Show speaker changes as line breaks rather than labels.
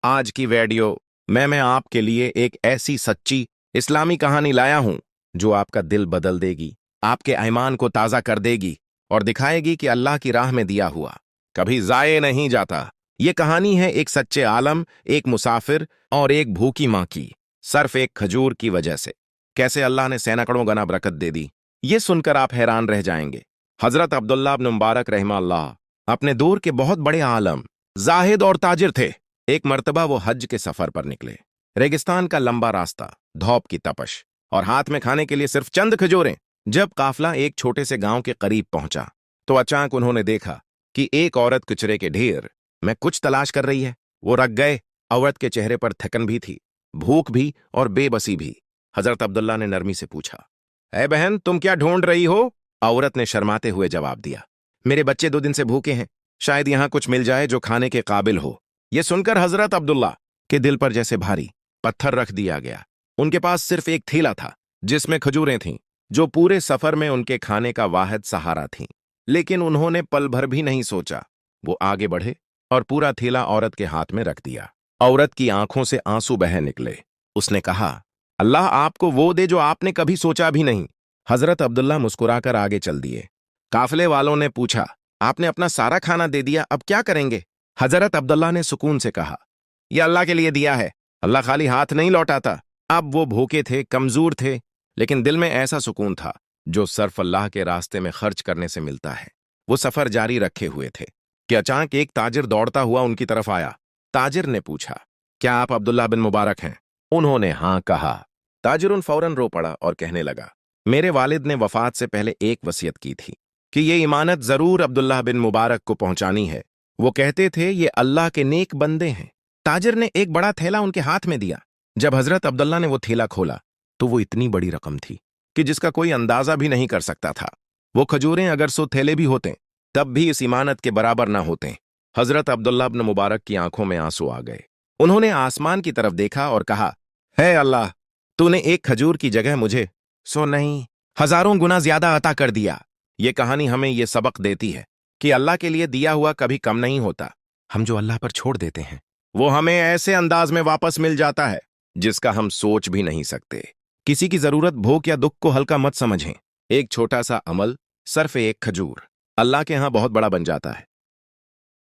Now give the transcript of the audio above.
आज की वीडियो मैं आपके लिए एक ऐसी सच्ची इस्लामी कहानी लाया हूं जो आपका दिल बदल देगी, आपके ईमान को ताज़ा कर देगी और दिखाएगी कि अल्लाह की राह में दिया हुआ कभी ज़ाये नहीं जाता। ये कहानी है एक सच्चे आलम, एक मुसाफिर और एक भूखी माँ की, सिर्फ एक खजूर की वजह से कैसे अल्लाह ने सैकड़ों गना बरकत दे दी। ये सुनकर आप हैरान रह जाएंगे। हजरत अब्दुल्लाह बिन मुबारक रहमतुल्लाह अपने दौर के बहुत बड़े आलम, जाहिद और ताजिर थे। एक मर्तबा वो हज के सफर पर निकले। रेगिस्तान का लंबा रास्ता, धौप की तपश और हाथ में खाने के लिए सिर्फ चंद खजूरें। जब काफला एक छोटे से गांव के करीब पहुंचा तो अचानक उन्होंने देखा कि एक औरत कचरे के ढेर में कुछ तलाश कर रही है। वो रख गए। औरत के चेहरे पर थकन भी थी, भूख भी और बेबसी भी। हजरत अब्दुल्ला ने नरमी से पूछा, ऐ बहन, तुम क्या ढूंढ रही हो? औरत ने शर्माते हुए जवाब दिया, मेरे बच्चे 2 दिन से भूखे हैं, शायद यहां कुछ मिल जाए जो खाने के काबिल हो। यह सुनकर हजरत अब्दुल्ला के दिल पर जैसे भारी पत्थर रख दिया गया। उनके पास सिर्फ एक थैला था जिसमें खजूरें थीं, जो पूरे सफर में उनके खाने का वाहिद सहारा थीं। लेकिन उन्होंने पल भर भी नहीं सोचा। वो आगे बढ़े और पूरा थैला औरत के हाथ में रख दिया। औरत की आंखों से आंसू बह निकले। उसने कहा, अल्लाह आपको वो दे जो आपने कभी सोचा भी नहीं। हजरत अब्दुल्ला मुस्कुराकर आगे चल दिए। काफले वालों ने पूछा, आपने अपना सारा खाना दे दिया, अब क्या करेंगे? हजरत अब्दुल्ला ने सुकून से कहा, यह अल्लाह के लिए दिया है, अल्लाह खाली हाथ नहीं लौटाता। अब वो भूखे थे, कमजोर थे, लेकिन दिल में ऐसा सुकून था जो सिर्फ अल्लाह के रास्ते में खर्च करने से मिलता है। वो सफर जारी रखे हुए थे कि अचानक एक ताजिर दौड़ता हुआ उनकी तरफ आया। ताजिर ने पूछा, क्या आप अब्दुल्ला बिन मुबारक हैं? उन्होंने हाँ कहा। ताजिर फौरन रो पड़ा और कहने लगा, मेरे वालिद ने वफात से पहले एक वसीयत की थी कि ये इमानत जरूर अब्दुल्ला बिन मुबारक को पहुंचानी है। वो कहते थे ये अल्लाह के नेक बंदे हैं। ताजिर ने एक बड़ा थैला उनके हाथ में दिया। जब हजरत अब्दुल्ला ने वो थैला खोला तो वो इतनी बड़ी रकम थी कि जिसका कोई अंदाजा भी नहीं कर सकता था। वो खजूरें अगर 100 थैले भी होते तब भी इस इमानत के बराबर ना होते। हजरत अब्दुल्ला बिन मुबारक की आंखों में आंसू आ गए। उन्होंने आसमान की तरफ देखा और कहा, है अल्लाह, तूने एक खजूर की जगह मुझे 100 नहीं, हजारों गुना ज्यादा अता कर दिया। ये कहानी हमें ये सबक देती है कि अल्लाह के लिए दिया हुआ कभी कम नहीं होता। हम जो अल्लाह पर छोड़ देते हैं वो हमें ऐसे अंदाज में वापस मिल जाता है जिसका हम सोच भी नहीं सकते। किसी की जरूरत, भूख या दुख को हल्का मत समझें। एक छोटा सा अमल, सिर्फ एक खजूर, अल्लाह के यहां बहुत बड़ा बन जाता है।